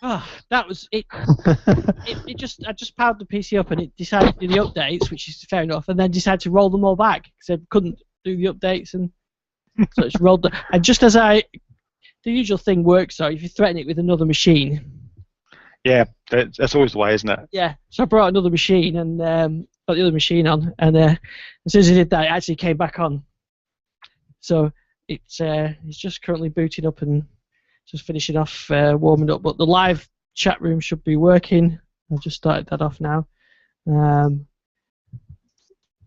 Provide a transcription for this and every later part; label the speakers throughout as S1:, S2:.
S1: Oh, that was it. I just powered the PC up and it decided to do the updates, which is fair enough, and then decided to roll them all back because I couldn't do the updates, and so it's rolled. And just as the usual thing works, though, if you threaten it with another machine.
S2: Yeah, that's always the way, isn't it?
S1: Yeah, so I brought another machine and got the other machine on, and as soon as I did that, it actually came back on. So it's just currently booting up and just finishing off, warming up. But the live chat room should be working. I've just started that off now.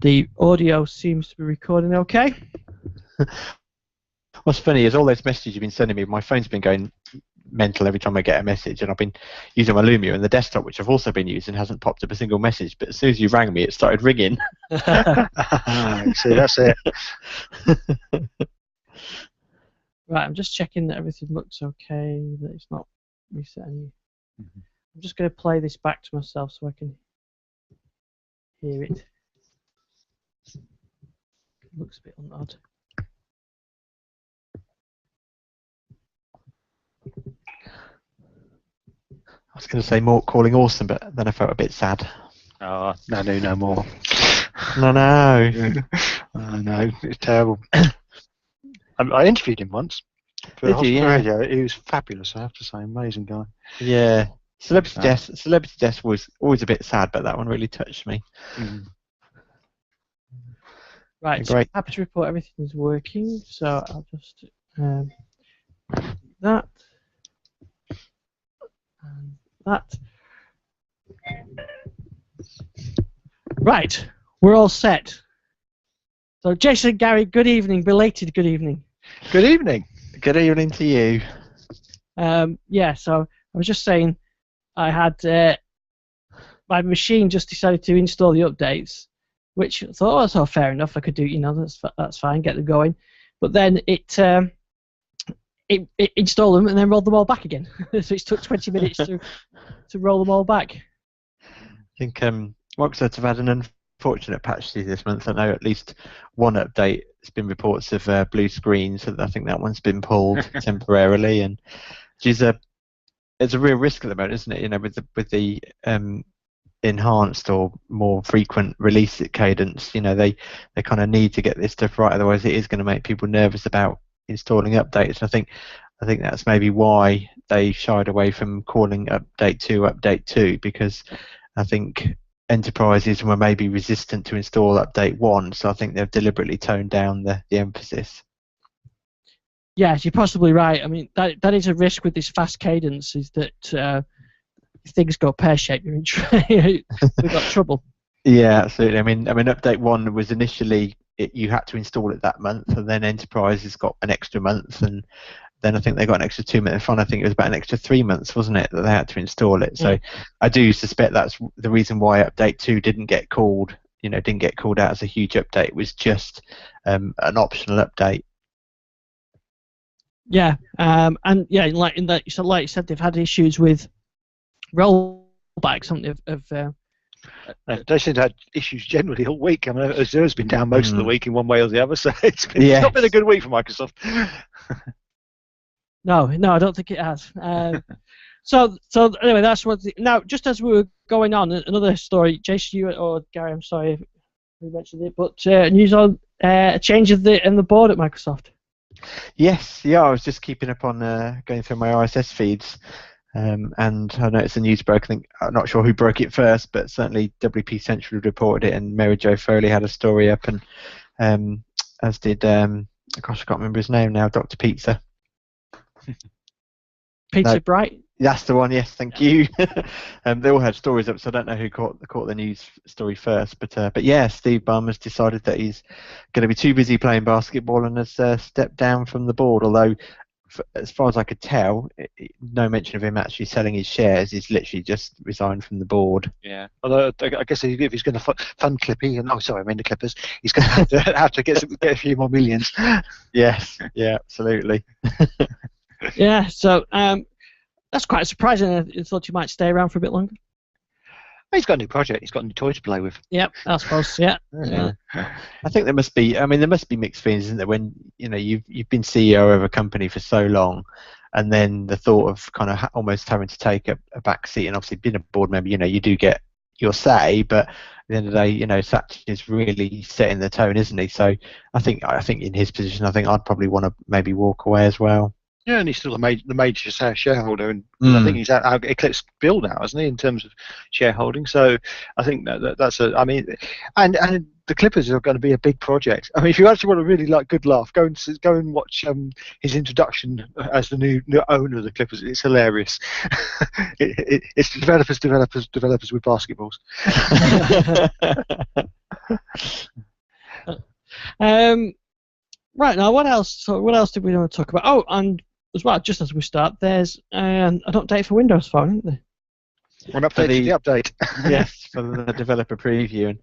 S1: The audio seems to be recording okay.
S3: What's funny is all those messages you've been sending me, my phone's been going mental every time I get a message, and I've been using my Lumia, and the desktop, which I've also been using, hasn't popped up a single message, but as soon as you rang me, it started ringing.
S2: See, that's it.
S1: Right, I'm just checking that everything looks okay, that it's not resetting. I'm just going to play this back to myself so I can hear it. It looks a bit odd.
S3: I was going to say more calling awesome, but then I felt a bit sad.
S2: Oh, no more.
S3: No.
S2: No, it's terrible. I interviewed him once for
S3: Did you? Yeah.
S2: radio. He was fabulous, I have to say, amazing guy.
S3: Yeah, Celebrity Death was always a bit sad, but that one really touched me.
S1: Right, so I'm happy to report everything is working, so I'll just that and that. Right, we're all set. So Jason, Gary, good evening, belated good evening.
S2: Good evening.
S3: Good evening to you.
S1: Yeah, so I was just saying I had my machine just decided to install the updates, which I thought, oh, that's all fair enough, I could do, that's fine, get them going. But then it installed them and then rolled them all back again. So it took 20 minutes to roll them all back.
S3: I think Microsoft have had an unfortunate patch this month. I know at least one update has been reports of blue screens, so I think that one's been pulled temporarily, and it's a real risk at the moment, isn't it? With the enhanced or more frequent release cadence, they kind of need to get this stuff right, otherwise it is going to make people nervous about installing updates. I think that's maybe why they shied away from calling update 2, because I think enterprises were maybe resistant to install update 1, so I think they've deliberately toned down the emphasis.
S1: Yes, you're possibly right. I mean, that is a risk with this fast cadence, is that if things go pear-shaped, we've got trouble.
S3: Yeah, absolutely. I mean, update 1 was initially you had to install it that month, and then enterprises got an extra month, and then I think they got an extra 2 months. I think it was about an extra 3 months, wasn't it, that they had to install it? So I do suspect that's the reason why update 2 didn't get called out as a huge update. It was just an optional update.
S1: Yeah, and yeah, like you said, they've had issues with rollbacks, haven't they?
S2: They seem to have issues generally all week. I mean, Azure's been down most of the week in one way or the other, so it's not been a good week for Microsoft.
S1: No, I don't think it has. So anyway, that's what. Now, just as we were going on, another story, Jason, you or Gary, I'm sorry if we mentioned it, but news on a change of the board at Microsoft.
S3: Yes, yeah, I was just keeping up on going through my RSS feeds, and I noticed the news broke. I think I'm not sure who broke it first, but certainly WP Central reported it, and Mary Jo Foley had a story up, and as did gosh, I can't remember his name now, Dr. Pizza.
S1: Peter Bright?
S3: That's the one, yes, thank you. They all had stories up, so I don't know who caught the news story first. But yeah, Steve Ballmer has decided that he's going to be too busy playing basketball and has stepped down from the board, although as far as I could tell, no mention of him actually selling his shares. He's literally just resigned from the board.
S2: Yeah, although I guess if he's going to fund Clippy, the Clippers, he's going to have to get a few more millions.
S3: Yes, yeah, absolutely.
S1: Yeah, so that's quite surprising. I thought you might stay around for a bit longer.
S2: He's got a new project. He's got a new toy to play with.
S1: Yep, I suppose. Yeah.
S3: I think there must be. I mean, there must be mixed feelings, isn't there? When you've been CEO of a company for so long, and then the thought of kind of almost having to take a back seat, and obviously being a board member, you do get your say, but at the end of the day, Satch is really setting the tone, isn't he? So I think in his position, I think I'd probably want to maybe walk away as well.
S2: Yeah, and he's still the major shareholder, and I think he's out eclipsed Bill now, isn't he, in terms of shareholding? So I think that's and the Clippers are going to be a big project. I mean, if you actually want a really good laugh, go and watch his introduction as the new owner of the Clippers. It's hilarious. It's developers with basketballs.
S1: Right now, what else? So what else did we want to talk about? Oh, and as well, just as we start, there's an update for Windows Phone, isn't there?
S2: One update, the update.
S3: Yes, for the developer preview,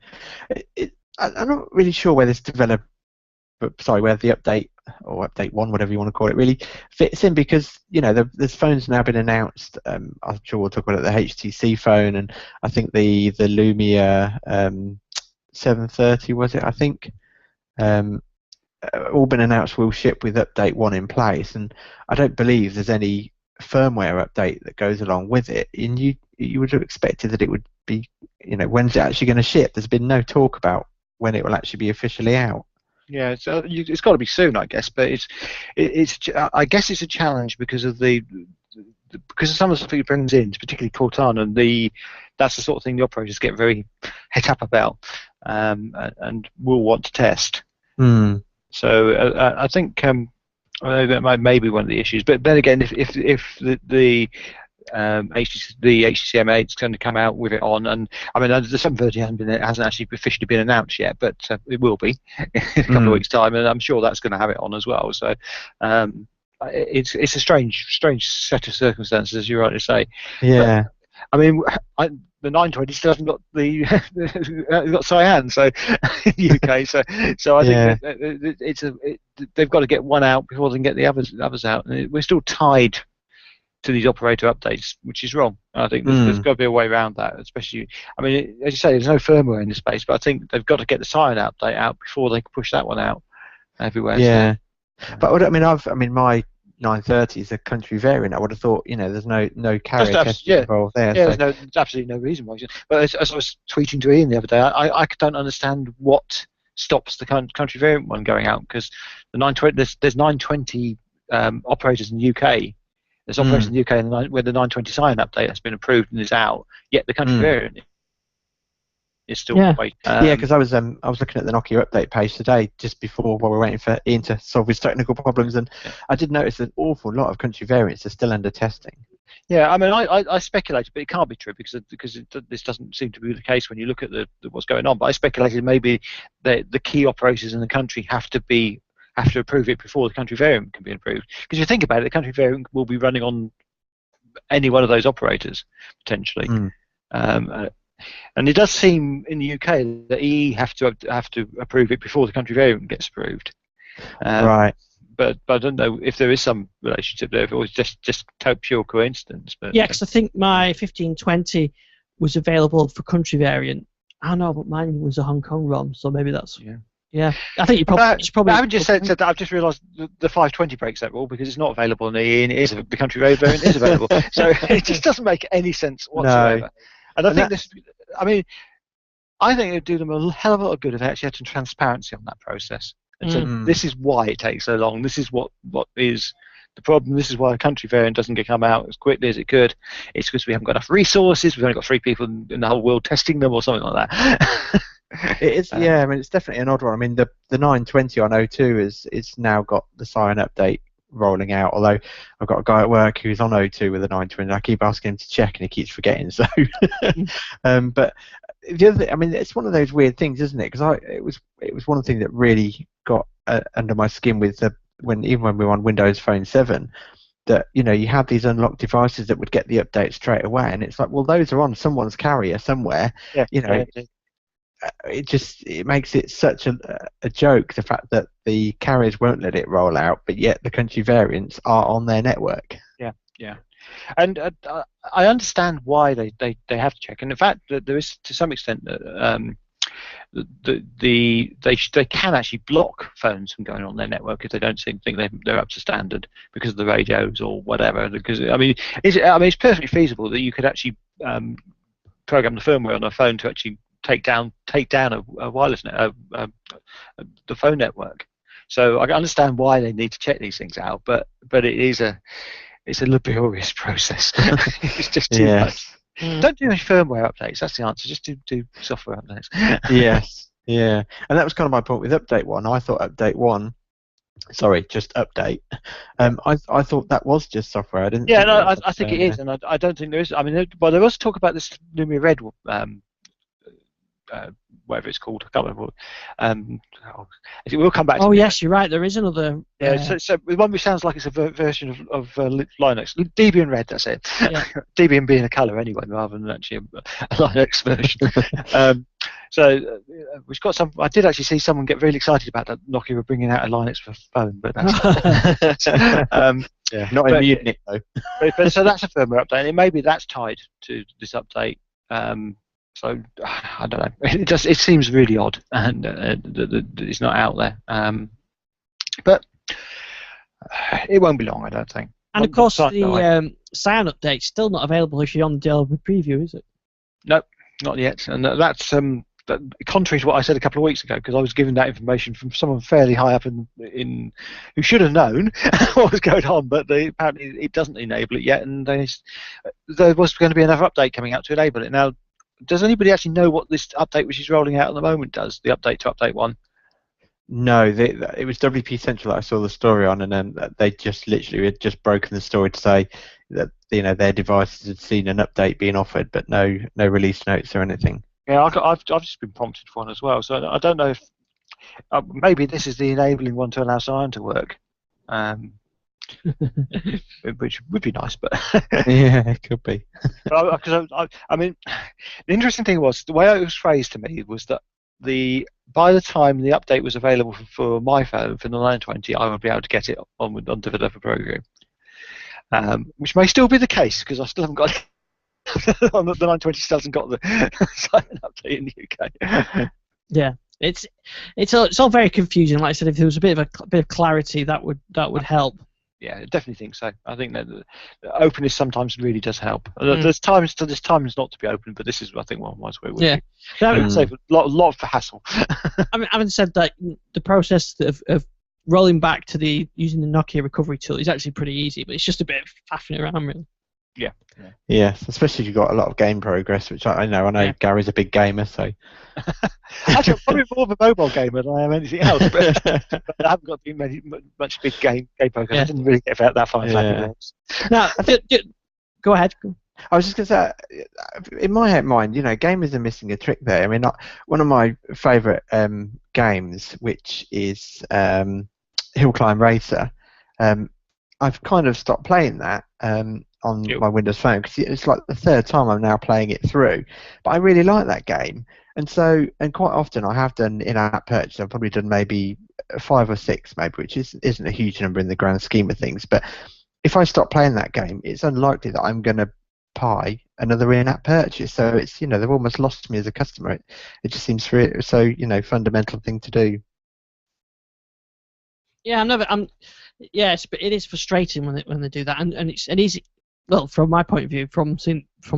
S3: and I'm not really sure where this where the update or update 1, whatever you want to call it, really fits in, because this phone's now been announced. I'm sure we'll talk about it, the HTC phone, and I think the Lumia 730 was it? I think. All been announced will ship with update 1 in place, and I don't believe there's any firmware update that goes along with it. And you would have expected that it would be, when's it actually going to ship? There's been no talk about when it will actually be officially out.
S2: Yeah, it's got to be soon, I guess. But I guess it's a challenge because of because of some of the stuff it brings in, particularly Cortana, and that's the sort of thing the operators get very het up about, and will want to test. So I think that may be one of the issues. But then again, if the HTC M8 is going to come out with it on, and I mean the 730 hasn't actually officially been announced yet, but it will be in a couple of weeks' time, and I'm sure that's going to have it on as well. So it's a strange set of circumstances, as you rightly say.
S3: Yeah.
S2: But, I mean, the 920 still hasn't got got cyan, so in the UK. So I think they've got to get one out before they can get the others out, and we're still tied to these operator updates, which is wrong. I think there's got to be a way around that. Especially, I mean, as you say, there's no firmware in this space, but I think they've got to get the cyan update out before they can push that one out everywhere.
S3: Yeah, but my 930 is a country variant. I would have thought, there's no carrier testing involved there.
S2: Yeah, there's absolutely no reason why. But as I was tweeting to Ian the other day, I don't understand what stops the country variant one going out, because the 920 there's 920 operators in the UK. There's operators in the UK where the 920 cyan update has been approved and is out, yet the country variant is still waiting.
S3: Because I was looking at the Nokia update page today just before while we were waiting for Ian to solve his technical problems, and I did notice an awful lot of country variants are still under testing.
S2: Yeah, I mean, I speculated, but it can't be true because this doesn't seem to be the case when you look at what's going on. But I speculated maybe the key operators in the country have to approve it before the country variant can be approved. Because if you think about it, the country variant will be running on any one of those operators potentially. And it does seem in the UK that EE have to approve it before the country variant gets approved.
S3: Right.
S2: But I don't know if there is some relationship there, if it was just pure coincidence. But
S1: yeah, because I think my 1520 was available for country variant. I know, but mine was a Hong Kong ROM, so maybe that's... Yeah, I think you probably...
S2: I haven't just said that. I've just realised the 520 breaks that rule because it's not available in EE, and the country variant is available. So it just doesn't make any sense whatsoever.
S3: No.
S2: And I think I think it would do them a hell of a lot of good if they actually had some transparency on that process. And so this is why it takes so long. This is what is the problem. This is why a country variant doesn't come out as quickly as it could. It's because we haven't got enough resources. We've only got 3 people in the whole world testing them or something like that.
S3: It is, I mean, it's definitely an odd one. I mean, the 920 on O2 is now got the cyan update rolling out, although I've got a guy at work who's on O2 with a 920. I keep asking him to check and he keeps forgetting. So but the other thing, I mean, it's one of those weird things, isn't it? Because it was one of the things that really got under my skin with when we were on Windows Phone 7, that you had these unlocked devices that would get the update straight away, and it's like, well, those are on someone's carrier somewhere. It makes it such a joke, the fact that the carriers won't let it roll out, but yet the country variants are on their network.
S2: Yeah. And I understand why they have to check, and in fact, there is to some extent they can actually block phones from going on their network if they don't think they're up to standard because of the radios or whatever. Because it's perfectly feasible that you could actually program the firmware on a phone to actually take down a wireless the phone network. So I understand why they need to check these things out, but it's a laborious process. It's just too much. Don't do any firmware updates. That's the answer. Just do software updates.
S3: Yes, yeah, and that was kind of my point with update 1. I thought update 1. Sorry, just update. I thought that was just software. I didn't.
S2: Yeah, no, I think it is, and I don't think there is. I mean, there was talk about this Lumia Red, whatever it's called. I can't remember. It will come back.
S1: Oh yes, you're right. There is another.
S2: Yeah, so one which sounds like it's a version of Linux. Debian Red, that's it.
S1: Yeah.
S2: Debian being a colour anyway, rather than actually a Linux version. Which got some. I did actually see someone get really excited about that Nokia were bringing out a Linux for phone, but that's
S3: not in the Unix though.
S2: But so that's a firmware update, and maybe that's tied to this update. So I don't know. It seems really odd, and that it's not out there. But it won't be long, I don't think.
S1: And of course, the Cyan update's still not available if you're on the Delve preview, is it?
S2: No, not yet. And that's contrary to what I said a couple of weeks ago, because I was given that information from someone fairly high up in who should have known what was going on, but apparently it doesn't enable it yet, and there was going to be another update coming out to enable it. Now, does anybody actually know what this update which is rolling out at the moment does, the update to update 1?
S3: No, it was WP Central that I saw the story on, and then they just literally had just broken the story to say that their devices had seen an update being offered, but no release notes or anything.
S2: Yeah, I've just been prompted for one as well, so I don't know if maybe this is the enabling one to allow Cyan to work, which would be nice, but
S3: yeah, it could be.
S2: Because I mean, the interesting thing was the way it was phrased to me was that by the time the update was available for my phone for the 920, I would be able to get it on Developer Program, which may still be the case because I still haven't got it. The 920 still hasn't got the Cyan update in the UK.
S1: Yeah, it's all very confusing. Like I said, if there was a bit of clarity, that would help.
S2: Yeah, I definitely think so. I think that openness sometimes really does help. There's times not to be open, but this is, I think, one where it would be. Save a lot of hassle.
S1: I mean, having said that, the process of rolling back to using the Nokia recovery tool is actually pretty easy, but it's just a bit of faffing around, really.
S2: Yeah.
S3: Yes, especially if you've got a lot of game progress, which I know. Yeah. Gary's a big gamer, so.
S2: Actually, I'm probably more of a mobile gamer than I am anything else, but I haven't got much big game progress. Yeah. I didn't really get that far.
S1: Now, go ahead.
S3: I was just going to say, in my mind, gamers are missing a trick there. I mean, one of my favourite games, which is Hill Climb Racer, I've kind of stopped playing that on my Windows phone because it's like the third time I'm now playing it through. But I really like that game, and quite often I have done in-app purchases. I've probably done maybe 5 or 6, maybe, which isn't a huge number in the grand scheme of things. But if I stop playing that game, it's unlikely that I'm going to buy another in-app purchase. So it's they've almost lost me as a customer. It just seems so fundamental thing to do.
S1: Yeah, yes, but it is frustrating when they do that, and it's easy. Well, from my point of view, from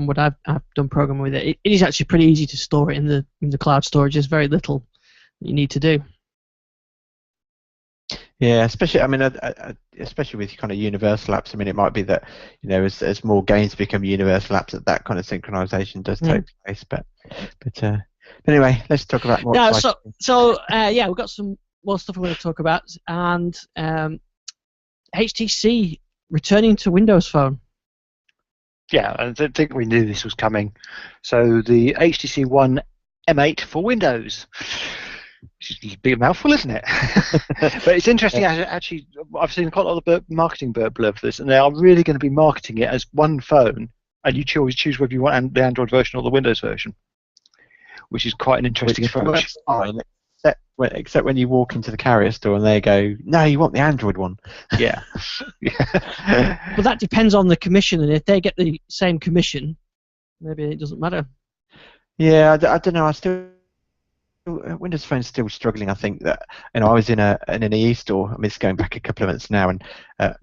S1: what I've done programming with it is actually pretty easy to store it in the cloud storage. There's very little that you need to do.
S3: Yeah, especially with kind of universal apps. I mean, it might be that as more games become universal apps, that kind of synchronization does take place. But anyway, let's talk about more.
S1: Yeah, we've got some more stuff we're going to talk about, and HTC returning to Windows Phone.
S2: Yeah, I think we knew this was coming. So the HTC One M8 for Windows. Which is a big mouthful, isn't it? But it's interesting. Actually, I've seen quite a lot of marketing blurb for this, and they are really going to be marketing it as one phone, and you choose whether you want the Android version or the Windows version, which is quite an interesting approach.
S3: Except when you walk into the carrier store and they go, no, you want the Android one.
S2: Yeah.
S1: But that depends on the commission, and if they get the same commission, maybe it doesn't matter.
S3: Yeah, I don't know. I still Windows Phone's still struggling. I think that I was in an EE store. I mean, it's going back a couple of months now, and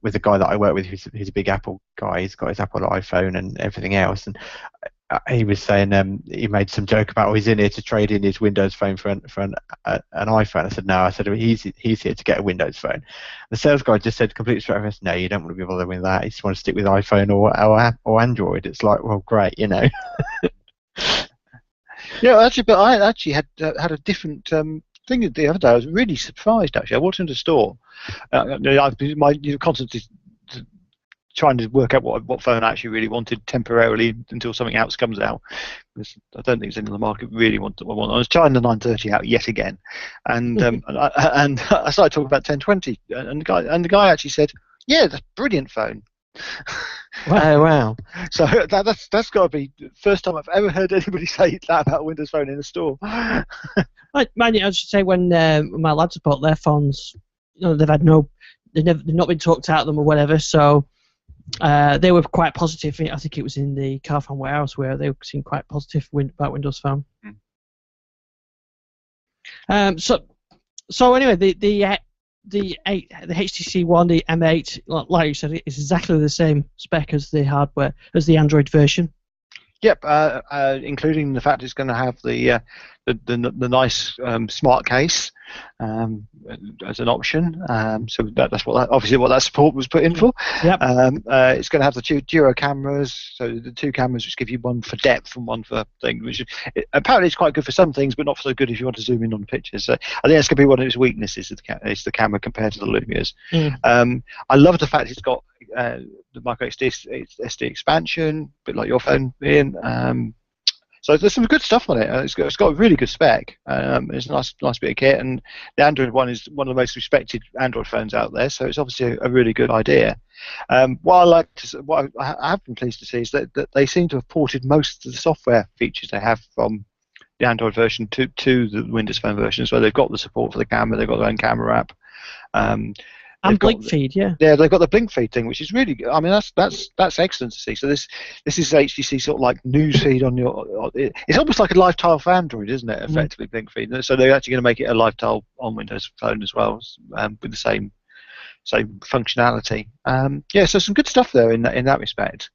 S3: with a guy that I work with, who's a big Apple guy. He's got his Apple iPhone and everything else, and he was saying he made some joke about he's in here to trade in his Windows Phone for an iPhone. I said no. I said he's here to get a Windows Phone. The sales guy just said completely straight face, no, you don't want to be bothered with that. You just want to stick with iPhone or Android. It's like, well, great,
S2: Yeah, actually, but I actually had a different thing the other day. I was really surprised. Actually, I walked into the store. I've been constantly trying to work out what phone I actually really wanted temporarily until something else comes out. I don't think it's in the market really what I want. I was trying the 930 out yet again, and I started talking about 1020, and the guy actually said, "Yeah, that's a brilliant phone."
S3: Oh wow!
S2: So that's got to be the first time I've ever heard anybody say that about a Windows Phone in a store.
S1: I should say when my lads have bought their phones, they've not been talked out of them or whatever. So they were quite positive. I think it was in the Car Phone Warehouse where they seemed quite positive about Windows Phone. So anyway, the HTC One, the M8, like you said, it's exactly the same spec as the hardware, as the Android version.
S2: Yep, including the fact it's going to have the nice smart case as an option. So that's obviously what that support was put in for.
S1: Yep.
S2: It's going to have the duo cameras, so the two cameras which give you one for depth and one for thing, which apparently is quite good for some things, but not so good if you want to zoom in on pictures. So I think that's going to be one of its weaknesses. Is the camera compared to the Lumias. I love the fact it's got the micro SD expansion, a bit like your phone, Ian. So there's some good stuff on it. It's got a really good spec. It's a nice bit of kit, and the Android one is one of the most respected Android phones out there. So it's obviously a really good idea. What I have been pleased to see is that they seem to have ported most of the software features they have from the Android version to the Windows Phone version. So they've got the support for the camera. They've got their own camera app.
S1: And blink feed, yeah.
S2: Yeah, they've got the blink feed thing, which is really good. I mean, that's excellent to see. So this is HTC sort of like news feed on your. It's almost like a live tile for Android, isn't it? Effectively, blink feed. So they're actually going to make it a live tile on Windows Phone as well, with the same functionality. So some good stuff there in that respect.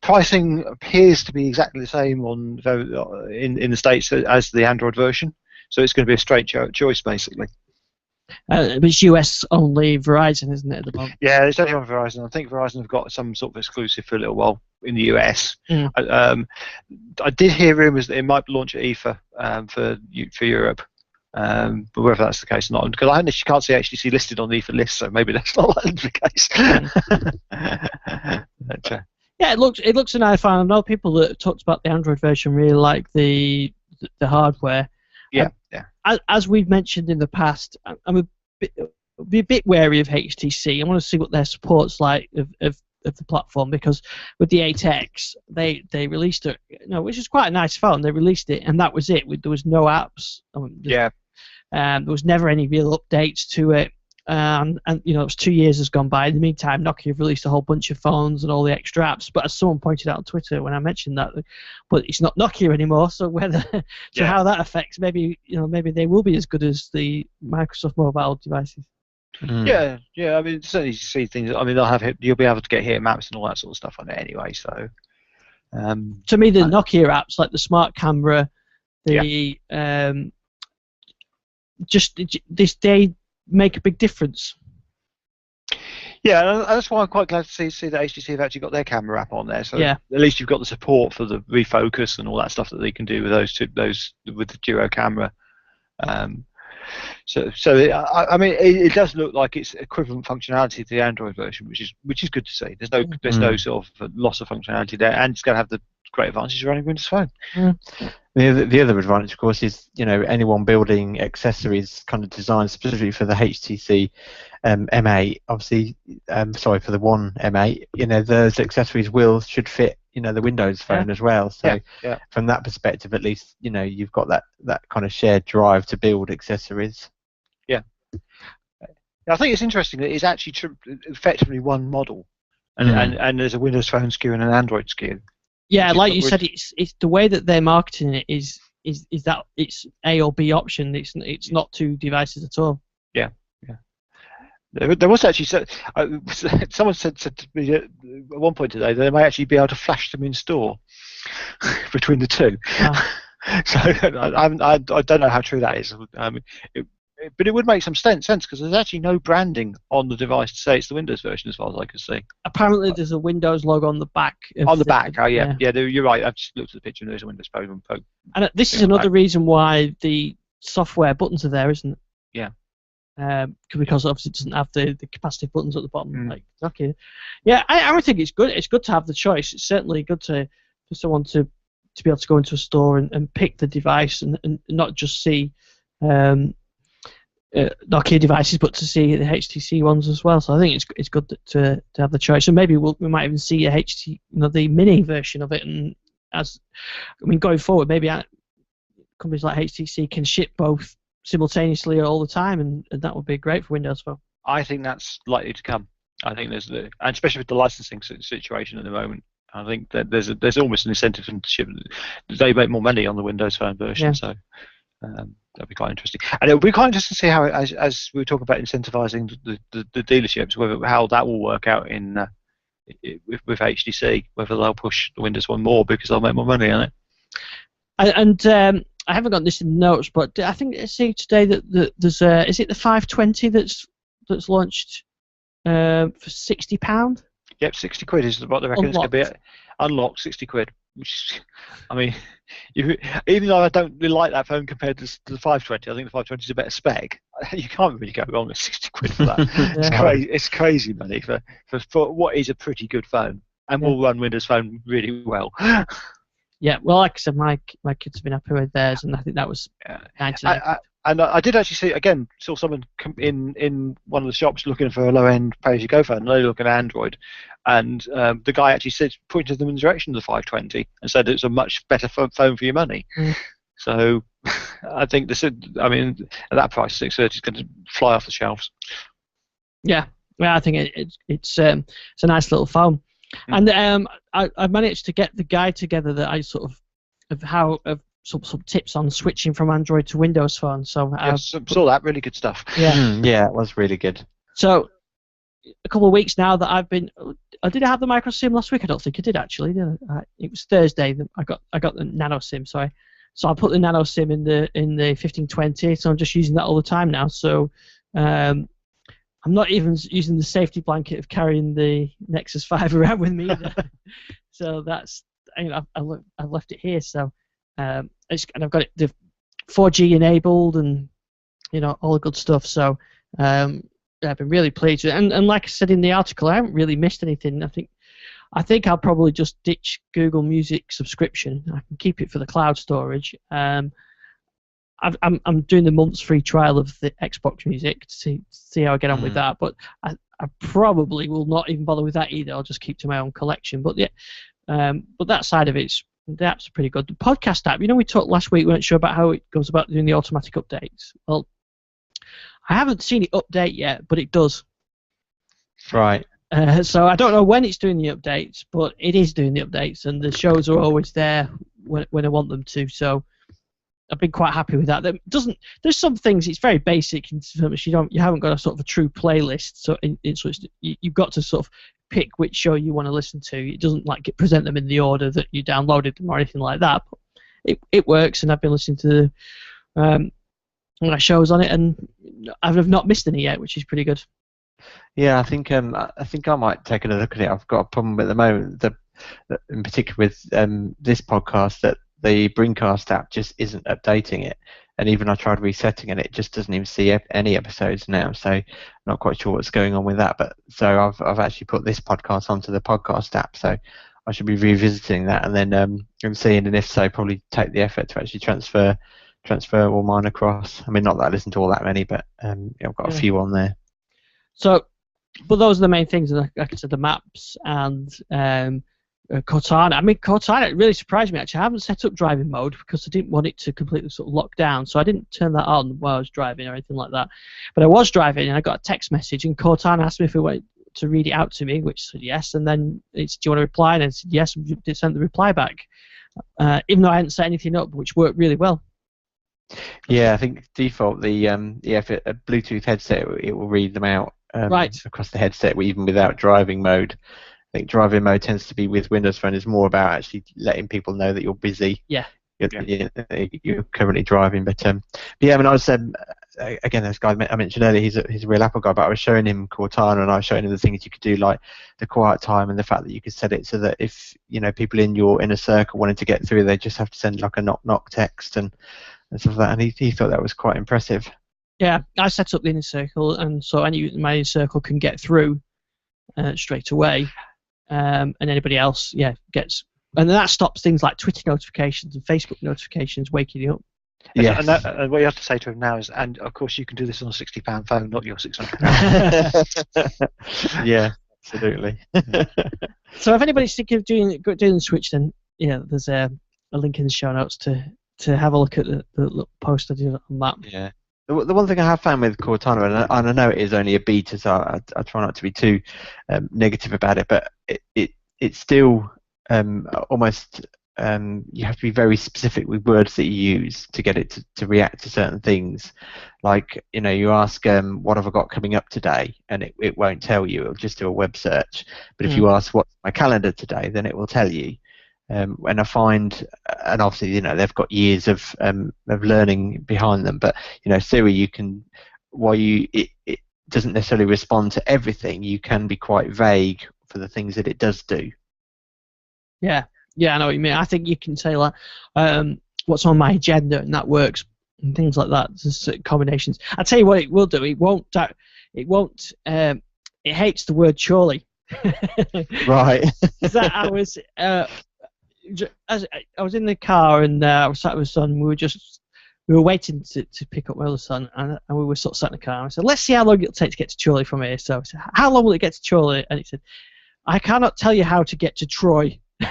S2: Pricing appears to be exactly the same in the States as the Android version. So it's going to be a straight choice basically.
S1: But it's US only Verizon, isn't it, at the moment?
S2: Yeah, it's only on Verizon. I think Verizon have got some sort of exclusive for a little while in the US. I did hear rumours that it might launch at IFA for Europe, but whether that's the case or not, because I can't see HTC listed on the IFA list, so maybe that's not the case.
S1: Yeah, it looks an iPhone. I know people that talked about the Android version really like the hardware.
S2: Yeah.
S1: As we've mentioned in the past, I'm a bit wary of HTC. I want to see what their support's like of the platform, because with the 8X, they released it, which is quite a nice phone. They released it, and that was it. There was no apps. There was never any real updates to it. And it was 2 years has gone by. In the meantime, Nokia have released a whole bunch of phones and all the extra apps. But as someone pointed out on Twitter when I mentioned that, but it's not Nokia anymore. So how that affects, maybe they will be as good as the Microsoft mobile devices.
S2: Yeah. I mean, certainly you see things. I mean, you'll be able to get hit maps and all that sort of stuff on it anyway. So
S1: to me, the Nokia apps like the smart camera, they make a big difference.
S2: Yeah, that's why I'm quite glad to see that HTC have actually got their camera app on there. So at least you've got the support for the refocus and all that stuff that they can do with those with the duo camera. I mean, it does look like it's equivalent functionality to the Android version, which is good to see. There's no sort of loss of functionality there, and it's going to have the great advantage of running Windows Phone.
S3: The other advantage, of course, is anyone building accessories kind of designed specifically for the HTC M8. Obviously, for the One M8. Those accessories should fit the Windows Phone as well. So from that perspective, at least you've got that kind of shared drive to build accessories.
S2: Yeah. I think it's interesting that it's actually effectively one model, and there's a Windows Phone SKU and an Android SKU.
S1: Yeah, like you said, it's the way that they're marketing it is is that it's A or B option. It's not two devices at all.
S2: Yeah. There was actually someone said to me at one point today that they may actually be able to flash them in store between the two.
S1: Wow.
S2: So I don't know how true that is. But it would make some sense because there's actually no branding on the device to say it's the Windows version, as far as I can see.
S1: Apparently, there's a Windows logo on the back.
S2: On the back, yeah, you're right. I've just looked at the picture and there's a Windows program.
S1: And this is another reason why the software buttons are there, isn't it?
S2: Yeah.
S1: Because obviously it doesn't have the capacitive buttons at the bottom. Like, okay, yeah, I think it's good. It's good to have the choice. It's certainly good for someone to be able to go into a store and pick the device and not just see Nokia devices, but to see the HTC ones as well. So I think it's good to have the choice. And maybe we might even see the mini version of it. And going forward, maybe companies like HTC can ship both simultaneously all the time, and that would be great for Windows Phone.
S2: I think that's likely to come. I think and especially with the licensing situation at the moment, I think that there's almost an incentive for them to ship. They make more money on the Windows Phone version, so that'd be quite interesting. And it would be quite interesting to see how, as we were talking about incentivizing the dealerships, how that will work out with HTC, whether they'll push the Windows One more because they'll make more money on it.
S1: And I haven't got this in the notes, but I think I see today that there's is it the 520 that's launched for £60?
S2: Yep, £60 is what they reckon it's going to be. Unlocked, £60. Which, I mean, even though I don't really like that phone compared to the 520, I think the 520 is a better spec. You can't really go wrong with £60 for that. It's crazy. It's crazy money for what is a pretty good phone, and will run Windows Phone really well.
S1: Yeah, well, like I said, my kids have been happy with theirs, and I think that was 99.
S2: And I did actually saw someone come in one of the shops looking for a low-end pay-as-you-go phone, and they look at Android, and the guy actually pointed them in the direction of the 520 and said it's a much better phone for your money. So I think at that price, 630 is going to fly off the shelves. Yeah,
S1: I think it's a nice little phone. And I managed to get the guide together that I sort of some tips on switching from Android to Windows Phone. So I
S2: saw that, really good stuff.
S3: Yeah, it was really good.
S1: So a couple of weeks now that I've been, did I have the micro SIM last week? I don't think I did actually. It was Thursday that I got the nano SIM. So I put the nano SIM in the 1520. So I'm just using that all the time now. So I'm not even using the safety blanket of carrying the Nexus 5 around with me either. So that's, I've left it here. So and I've got it the 4G enabled and all the good stuff. So I've been really pleased with it. And like I said in the article, I haven't really missed anything. I think I'll probably just ditch Google Music subscription. I can keep it for the cloud storage. I'm doing the month's free trial of the Xbox Music to see how I get on with that. But I probably will not even bother with that either. I'll just keep to my own collection. But but that side of the app's pretty good. The podcast app, we talked last week. We weren't sure about how it goes about doing the automatic updates. Well, I haven't seen it update yet, but it does.
S3: Right.
S1: So I don't know when it's doing the updates, but it is doing the updates, and the shows are always there when I want them to. So I've been quite happy with that. There's some things, it's very basic in terms you haven't got a sort of a true playlist. So you've got to sort of pick which show you want to listen to. It doesn't present them in the order that you downloaded them or anything like that. But it works, and I've been listening to my shows on it, and I've not missed any yet, which is pretty good.
S3: Yeah, I think I might take another look at it. I've got a problem at the moment, in particular with this podcast, that the Brincast app just isn't updating it, and even I tried resetting it, it just doesn't even see any episodes now. So I'm not quite sure what's going on with that. But so I've actually put this podcast onto the podcast app, so I should be revisiting that and then and seeing, and if so, probably take the effort to actually transfer all mine across. I mean, not that I listen to all that many, but I've got a few on there.
S1: So, but those are the main things, like I said, the maps and Cortana. I mean, Cortana, it really surprised me actually. I haven't set up driving mode because I didn't want it to completely sort of lock down, so I didn't turn that on while I was driving or anything like that. But I was driving and I got a text message, and Cortana asked me if I wanted to read it out to me, which I said yes, and then do you want to reply? And I said yes, and it sent the reply back. even though I hadn't set anything up, which worked really well.
S3: Yeah, I think default if a Bluetooth headset, it will read them out across the headset, even without driving mode. I think driving mode tends to be with Windows Phone is more about actually letting people know that you're busy.
S1: Yeah.
S3: You're currently driving, but yeah. I mean, I was again, this guy I mentioned earlier, he's a real Apple guy, but I was showing him Cortana, and I was showing him the things you could do, like the quiet time, and the fact that you could set it so that if people in your inner circle wanted to get through, they just have to send like a knock knock text and stuff like that, and he thought that was quite impressive. Yeah,
S1: I set up the inner circle, and so any my inner circle can get through straight away, and anybody else, gets. And that stops things like Twitter notifications and Facebook notifications waking you up.
S2: Yeah, and what you have to say to him now is, and of course you can do this on a £60 phone, not your £600.
S3: Yeah, absolutely.
S1: So if anybody's thinking of doing the Switch, then there's a link in the show notes to have a look at the post I did on that.
S3: Yeah. The one thing I have found with Cortana, and I know it is only a beta, so I try not to be too negative about it, but it's still almost you have to be very specific with words that you use to get it to react to certain things. Like, you ask what have I got coming up today, and it won't tell you, it'll just do a web search. But if you ask what's my calendar today, then it will tell you. And I find, and obviously they've got years of learning behind them, but Siri, you can, while it doesn't necessarily respond to everything, you can be quite vague for the things that it does do.
S1: Yeah, I know what you mean. I think you can say like, what's on my agenda, and that works, and things like that. There's certain combinations. I'll tell you what it will do. It hates the word surely.
S3: Right.
S1: I was in the car, and I was sat with my son. We were waiting to pick up my other son, and we were sort of sat in the car. And I said, let's see how long it'll take to get to Chorley from here. So I said, how long will it get to Chorley? And he said, I cannot tell you how to get to Troy. I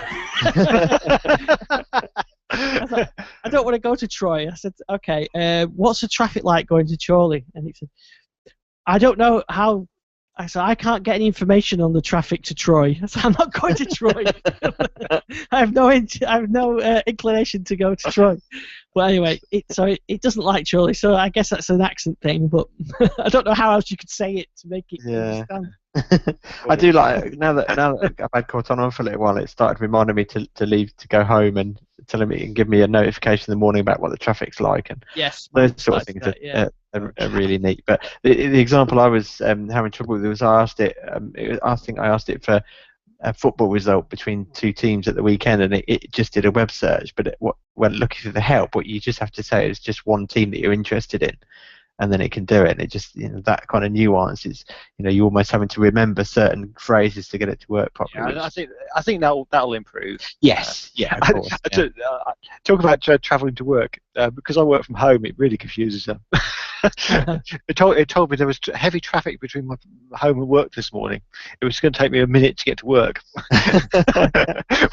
S1: thought, I don't want to go to Troy. I said, okay, what's the traffic like going to Chorley? And he said, I don't know how. I said, I can't get any information on the traffic to Troy. I said, I'm not going to Troy. I have no inclination to go to Troy. But anyway, it doesn't like Chorley, so I guess that's an accent thing. But I don't know how else you could say it to make it understand.
S3: I do like now that I've had Cortana on for a little while, it started reminding me to leave to go home and telling me and give me a notification in the morning about what the traffic's like, and those sort of things are really neat. But the example I was having trouble with was I asked it. I think I asked it for a football result between two teams at the weekend, and it just did a web search. But when looking for the help, what you just have to say is just one team that you're interested in, and then it can do it. And it just, that kind of nuance is, you're almost having to remember certain phrases to get it to work properly.
S2: Yeah, I think that'll improve.
S3: Yes, yeah, of course.
S2: Talk about travelling to work, because I work from home, it really confuses them. It told me there was heavy traffic between my home and work this morning. It was going to take me a minute to get to work,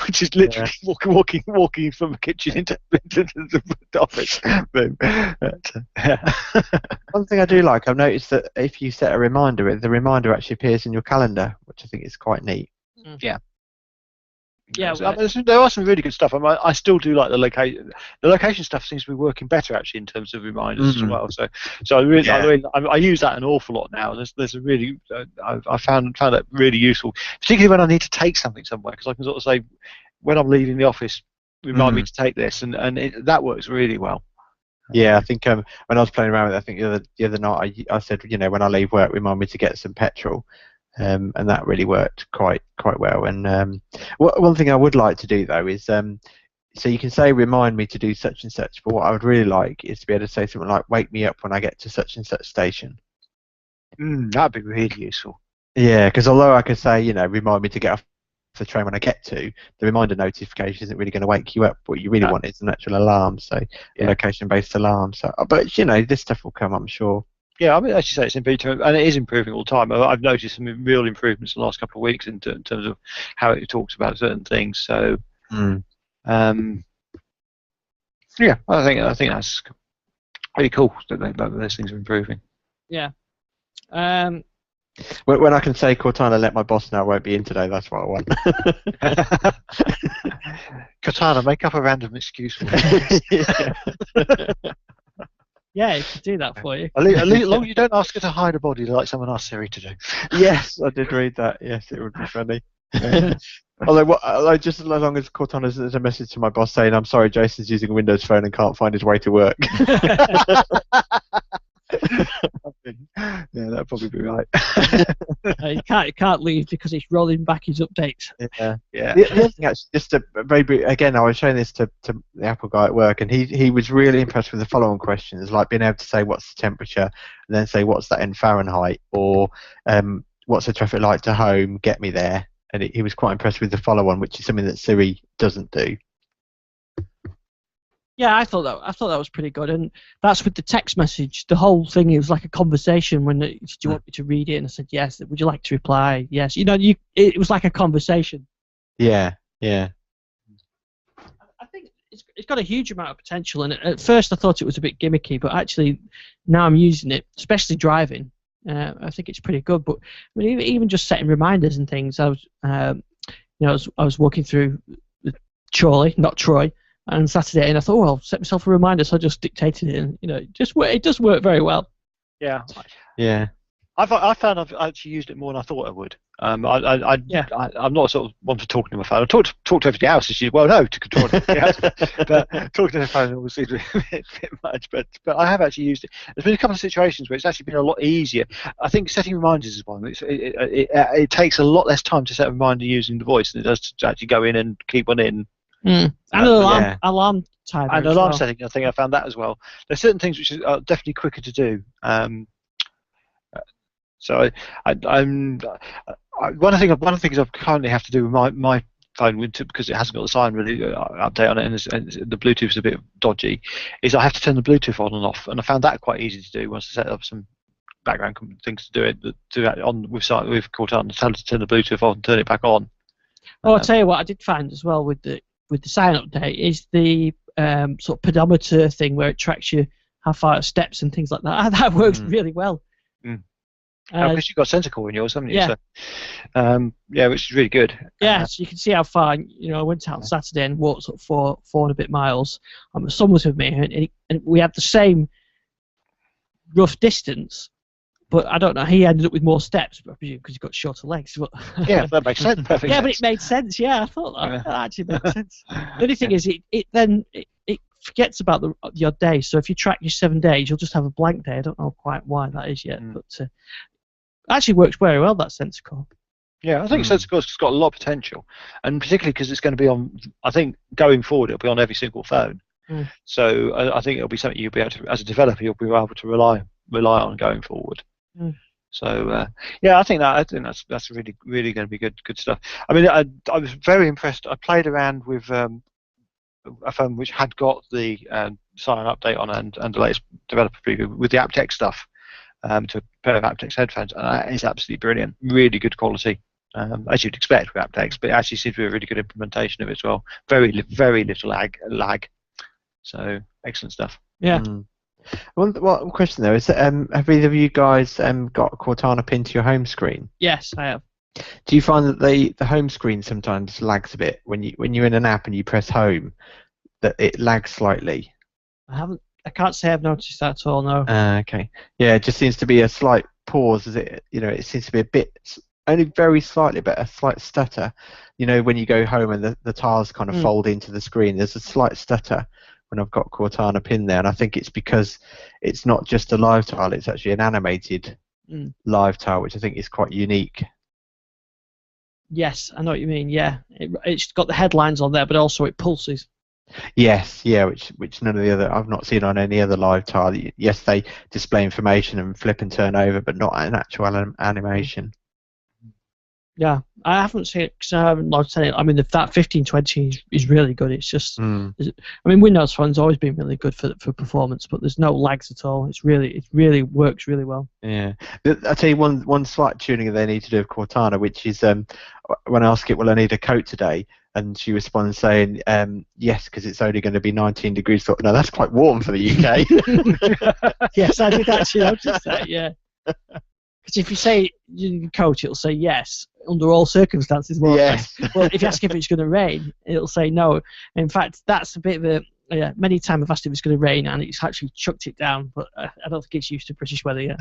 S2: which is literally walking from the kitchen into the office.
S3: One thing I do like, I've noticed that if you set a reminder, the reminder actually appears in your calendar, which I think is quite neat.
S2: Yeah.
S1: Yeah,
S2: there are some really good stuff. I still do like the location. The location stuff seems to be working better actually in terms of reminders as well. So I use that an awful lot now. There's a really I found that really useful, particularly when I need to take something somewhere, because I can sort of say when I'm leaving the office, remind me to take this, and that works really well.
S3: Yeah, I think when I was playing around with it, I think the other night I said, when I leave work, remind me to get some petrol. And that really worked quite well. And one thing I would like to do though is so you can say remind me to do such and such, but what I would really like is to be able to say something like wake me up when I get to such and such station.
S2: That'd be really useful.
S3: Yeah, because although I could say remind me to get off the train when I get to, the reminder notification isn't really going to wake you up. What you really want is an actual alarm, so a location-based alarm. So, but this stuff will come, I'm sure.
S2: Yeah, I mean, as you say, it's in beta, and it is improving all the time. I've noticed some real improvements in the last couple of weeks in terms of how it talks about certain things. So, yeah, I think that's really cool that those things are improving.
S1: Yeah.
S3: When I can say Cortana, let my boss know I won't be in today, that's what I want.
S2: Cortana, make up a random excuse for me.
S1: Yeah, it could do that for you.
S2: As long as you don't ask her to hide a body like someone asked Siri to do.
S3: Yes, I did read that. Yes, it would be funny. Although just as long as Cortana has a message to my boss saying, "I'm sorry, Jason's using a Windows phone and can't find his way to work." Yeah, that'd probably be right.
S1: You can't leave because it's rolling back his updates.
S3: Yeah.
S2: Yeah.
S3: The other thing, actually, just to maybe again, I was showing this to the Apple guy at work, and he was really impressed with the following questions, like being able to say what's the temperature, and then say what's that in Fahrenheit, or what's the traffic light to home, get me there. And he was quite impressed with the follow-on, which is something that Siri doesn't do.
S1: Yeah, I thought that was pretty good, and that's with the text message. The whole thing, it was like a conversation. When did you want me to read it? And I said yes. Would you like to reply? Yes. It was like a conversation.
S3: Yeah.
S1: I think it's got a huge amount of potential, and at first I thought it was a bit gimmicky, but actually now I'm using it, especially driving. I think it's pretty good. But I mean, even just setting reminders and things. I was walking through Chorley, not Troy, on Saturday, and I thought, I'll set myself a reminder, so I just dictated it, and it does work very well.
S2: Yeah.
S3: Yeah.
S2: I found I've actually used it more than I thought I would. I'm not sort of one for talking to my phone. I talk to everybody else, as you well know, to control everybody else. But talking to the phone always seems a bit much. But I have actually used it. There's been a couple of situations where it's actually been a lot easier. I think setting reminders is one. It takes a lot less time to set a reminder using the voice than it does to actually go in and keep one in.
S1: And alarm timer.
S2: And alarm setting, I think I found that as well. There's certain things which are definitely quicker to do. So one of the things I currently have to do with my phone, because it hasn't got the sign really update on it, and the Bluetooth is a bit dodgy, is I have to turn the Bluetooth on and off, and I found that quite easy to do once I set up some background things to do it. With Cortana, tell it to turn the Bluetooth on and turn it back on.
S1: I'll tell you what I did find as well with the sign update is the sort of pedometer thing where it tracks you how far it steps and things like that. That works really well.
S2: Because you've got sensor core in yours, haven't you?
S1: Yeah.
S2: So, which is really good.
S1: Yeah, so you can see how far. I went out on Saturday and walked sort of 4 and a bit miles. My son was with me, and we had the same rough distance, but I don't know. He ended up with more steps, I presume, because he got shorter legs. But
S2: yeah, that makes sense. Perfect.
S1: Yeah, but it made sense. Yeah, I thought that actually made sense. The only thing is, it forgets about your day. So if you track your 7 days, you'll just have a blank day. I don't know quite why that is yet, but it actually works very well, that sensor core.
S2: Yeah, I think sensor core's got a lot of potential, and particularly because it's going to be on. I think going forward, it'll be on every single phone. So I think it'll be something you'll be able to, as a developer, you'll be able to rely on going forward. So I think that's really going to be good stuff. I mean, I was very impressed. I played around with a phone which had got the sign update on and the latest developer preview with the aptX stuff, to a pair of aptX headphones, and it's absolutely brilliant. Really good quality, as you'd expect with aptX, but it actually seems to be a really good implementation of it as well. Very little lag. So excellent stuff.
S1: Yeah.
S3: One question though is, have either of you guys got a Cortana pin to your home screen?
S1: Yes, I have.
S3: Do you find that the home screen sometimes lags a bit when you're in an app and you press home, that it lags slightly?
S1: I can't say I've noticed that at all. No.
S3: Okay. Yeah, it just seems to be a slight pause. It seems to be a bit, only very slightly, but a slight stutter. When you go home and the tiles kind of fold into the screen, there's a slight stutter when I've got Cortana pin there, and I think it's because it's not just a live tile; it's actually an animated live tile, which I think is quite unique.
S1: Yes, I know what you mean. Yeah, it's got the headlines on there, but also it pulses.
S3: Yes, yeah, which none of the other, I've not seen on any other live tile. Yes, they display information and flip and turn over, but not an actual animation.
S1: Yeah, I haven't seen it because I haven't logged in it. I mean, that 1520 is really good. It's just, I mean, Windows Phone's always been really good for performance, but there's no lags at all. It really works really well.
S3: Yeah, I'll tell you one slight tuning they need to do of Cortana, which is when I ask it, will I need a coat today? And she responds saying, yes, because it's only going to be 19 degrees. No, that's quite warm for the UK.
S1: Yes, I did actually notice that, yeah. Because if you say you coach, it'll say yes under all circumstances. More
S3: Yes.
S1: Well, if you ask if it's going to rain, it'll say no. In fact, that's a bit of a many times I've asked if it's going to rain, and it's actually chucked it down. But I don't think it's used to British weather yet.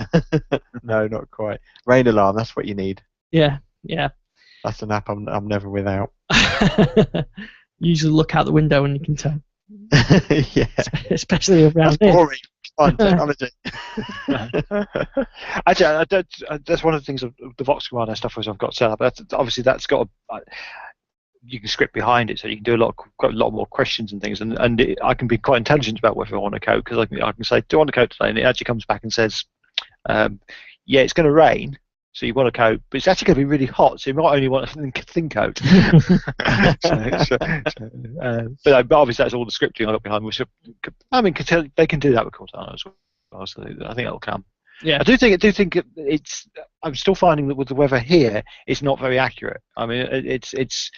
S3: No, not quite. Rain alarm. That's what you need.
S1: Yeah.
S3: That's an app I'm never without.
S1: Usually look out the window and you can tell.
S3: Yeah.
S1: Especially around
S3: That's
S1: here.
S3: boring. Fun technology.
S2: Actually, that's one of the things of the Vox Commando stuff I've got set up. Obviously, that's got you can script behind it, so you can do a lot more questions and things. And I can be quite intelligent about whether I want to code, because I can say, do I want to code today? And it actually comes back and says, yeah, it's going to rain. So you want to code, but it's actually going to be really hot, so you might only want to think code. But obviously that's all the scripting I got behind, which they can do that with Cortana as well. So I think that'll come.
S1: Yeah.
S2: I do think it's. I'm still finding that with the weather here, it's not very accurate. I mean, it's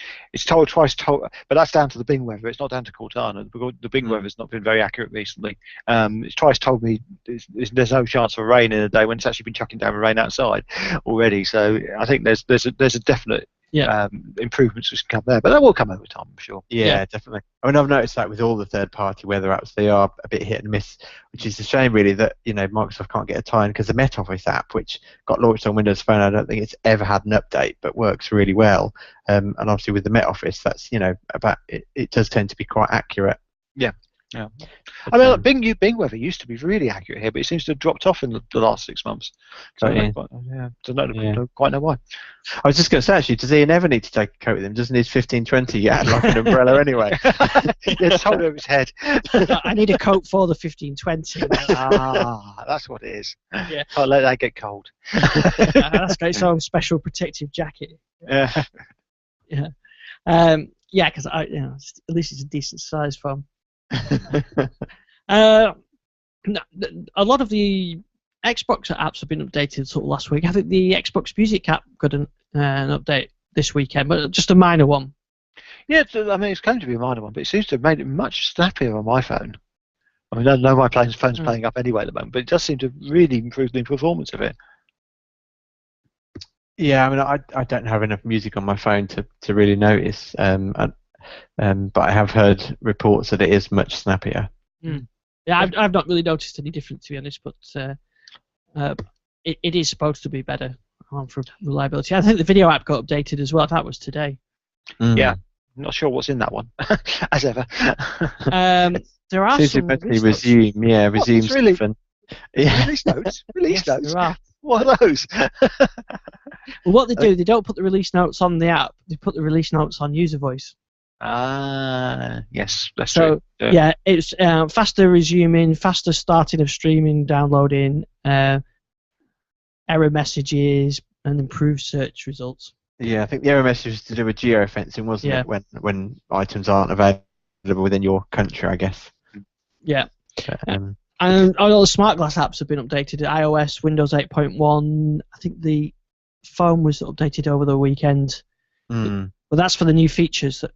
S2: twice told, but that's down to the Bing weather. It's not down to Cortana. The Bing weather's not been very accurate recently. It's twice told me there's no chance of rain in a day when it's actually been chucking down rain outside already. So I think there's a definite improvements which can come there, but that will come over time, I'm sure.
S3: Yeah, definitely. I mean, I've noticed that with all the third-party weather apps, they are a bit hit and miss, which is a shame, really, that Microsoft can't get a tie-in, because the Met Office app, which got launched on Windows Phone, I don't think it's ever had an update, but works really well. And obviously with the Met Office, that's about it does tend to be quite accurate.
S2: Yeah. I mean, Bing weather used to be really accurate here, but it seems to have dropped off in the last 6 months. So don't quite know why.
S3: I was just going to say, actually, does Ian ever need to take a coat with him? Doesn't his 1520 get like an umbrella anyway?
S2: Yeah, just hold it over his head.
S1: I need a coat for the 1520.
S2: That's what it is.
S1: Yeah.
S2: Can't let that get cold.
S1: That's got its own special protective jacket.
S2: Yeah.
S1: Because at least it's a decent size phone. A lot of the Xbox apps have been updated sort of last week. I think the Xbox Music app got an update this weekend, but just a minor one.
S2: Yeah, I mean, it's going to be a minor one, but it seems to have made it much snappier on my phone. I mean, I know my phone's playing up anyway at the moment, but it does seem to really improve the performance of it.
S3: Yeah, I mean, I don't have enough music on my phone to really notice. But I have heard reports that it is much snappier.
S1: Yeah, I've not really noticed any difference, to be honest, but it is supposed to be better for reliability. I think the video app got updated as well. That was today.
S2: Yeah, I'm not sure what's in that one, as ever.
S1: There are some
S3: resume. Yeah, resume stuff.
S2: Really?
S3: Release
S2: notes. Release notes.
S1: There are.
S2: What are those?
S1: Well, what they do, they don't put the release notes on the app. They put the release notes on user voice.
S2: Yes, that's
S1: true. Yeah, it's faster resuming, faster starting of streaming, downloading, error messages, and improved search results.
S3: Yeah, I think the error message was to do with geofencing, wasn't it? When items aren't available within your country, I guess.
S1: Yeah. And all the smart glass apps have been updated. iOS, Windows 8.1. I think the phone was updated over the weekend. But that's for the new features that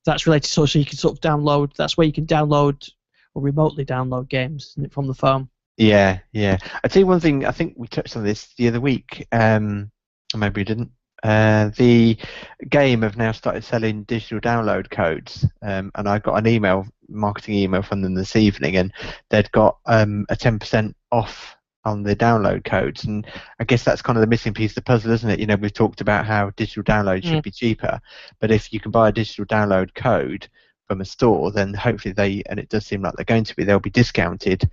S1: that's related so you can sort of download. That's where you can download or remotely download games from the phone.
S3: Yeah. I tell you one thing. I think we touched on this the other week. Or maybe we didn't. The game have now started selling digital download codes, and I got an marketing email from them this evening, and they'd got a 10% off on the download codes, and I guess that's kind of the missing piece of the puzzle, isn't it? We've talked about how digital download should be cheaper, but if you can buy a digital download code from a store, then hopefully and it does seem like they're going to be, they'll be discounted,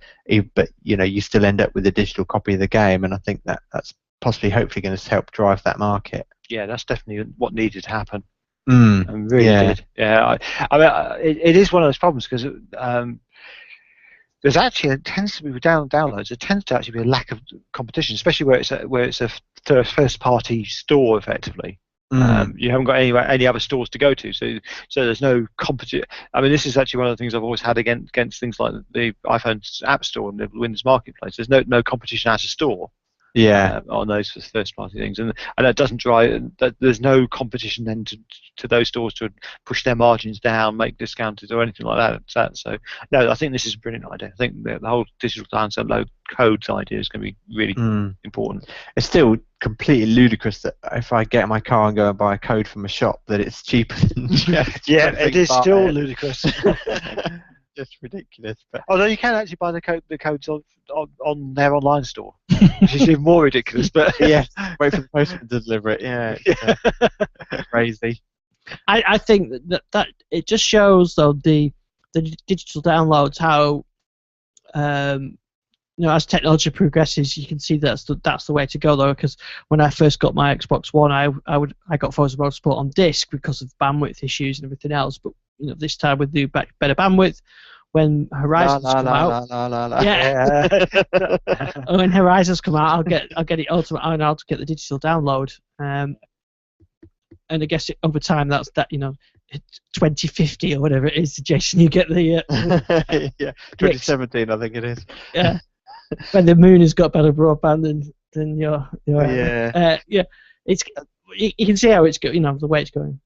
S3: but you still end up with a digital copy of the game, and I think that's possibly hopefully going to help drive that market.
S2: Yeah, that's definitely what needed to happen.
S3: And
S2: really did. Yeah, I mean, it is one of those problems because there's actually, it tends to be with downloads, there tends to actually be a lack of competition, especially where it's a first-party store, effectively. You haven't got any other stores to go to, so there's no competition. I mean, this is actually one of the things I've always had against things like the iPhone's App Store and the Windows Marketplace. There's no competition as a store. on those first party things, and that doesn't drive. There's no competition then to those stores to push their margins down, make discounted or anything like that. So no, I think this is a brilliant idea. I think the whole digital download codes idea is going to be really important.
S3: It's still completely ludicrous that if I get in my car and go and buy a code from a shop, that it's cheaper than
S2: it is still ludicrous.
S3: Just ridiculous. But
S2: although you can actually buy the codes on their online store, which is even more ridiculous. But
S3: yeah, wait for the postman to deliver it. Yeah, it's crazy.
S1: I think that it just shows though the digital downloads how as technology progresses, you can see that's the way to go though. Because when I first got my Xbox One, I got Forza Motorsport on disc because of bandwidth issues and everything else. But this time with the better bandwidth, when Horizons come out, when Horizons come out, I'll get it ultimate and I'll get the digital download. And I guess over time that's 2050 or whatever it is, Jason. You get the
S3: 2017, I think it is.
S1: Yeah, when the moon has got better broadband than your it's you can see how it's going. The way it's going.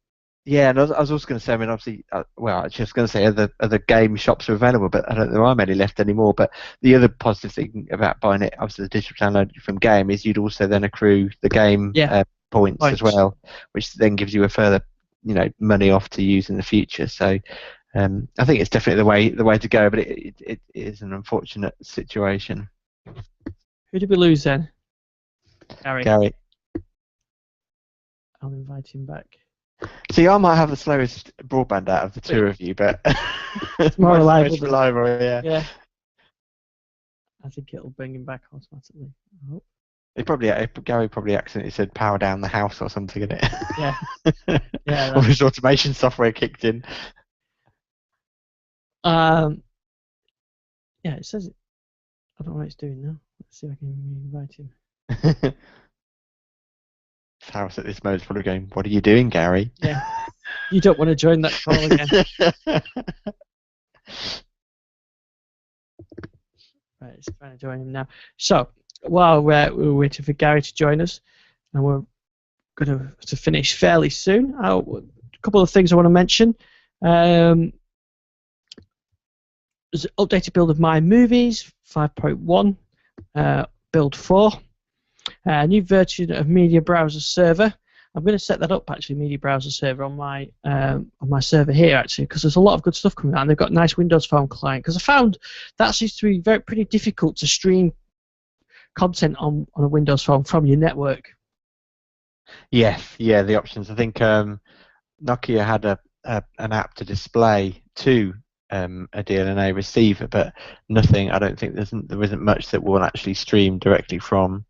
S3: Yeah, and I was also going to say, I mean, obviously, I was just going to say other game shops are available, but I don't think there are many left anymore. But the other positive thing about buying it, obviously, the digital download from Game is you'd also then accrue the game points as well, which then gives you a further, money off to use in the future. So I think it's definitely the way to go, but it is an unfortunate situation.
S1: Who did we lose then?
S3: Gary.
S1: I'll invite him back.
S3: See, I might have the slowest broadband out of the two of you, but
S1: it's more reliable.
S3: Yeah.
S1: I think it'll bring him back automatically.
S3: Gary probably accidentally said power down the house or something in it.
S1: Yeah.
S3: Or his automation software kicked in.
S1: It says it. I don't know what it's doing now. Let's see if I can invite him.
S3: House at this moment is probably going, "What are you doing, Gary?"
S1: Yeah, you don't want to join that call again. Right, it's trying to join him now. So while we're waiting for Gary to join us, and we're going to finish fairly soon, a couple of things I want to mention. There's an updated build of My Movies 5.1, build 4. A new version of Media Browser Server. I'm going to set that up actually, Media Browser Server on my server here actually, because there's a lot of good stuff coming out, and they've got a nice Windows Phone client. Because I found that seems to be pretty difficult to stream content on a Windows Phone from your network.
S3: Yes, the options. I think Nokia had an app to display to a DLNA receiver, but nothing. I don't think there isn't much that will actually stream directly from.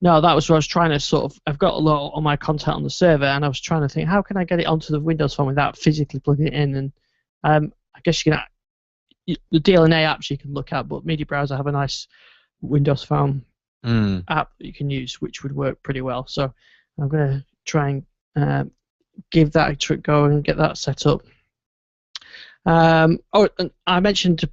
S1: No, that was what I was trying to sort of. I've got a lot of my content on the server, and I was trying to think, how can I get it onto the Windows Phone without physically plugging it in? And I guess you can. The DLNA apps you can look at, but Media Browser have a nice Windows Phone app that you can use, which would work pretty well. So I'm going to try and give that a trick go and get that set up. And I mentioned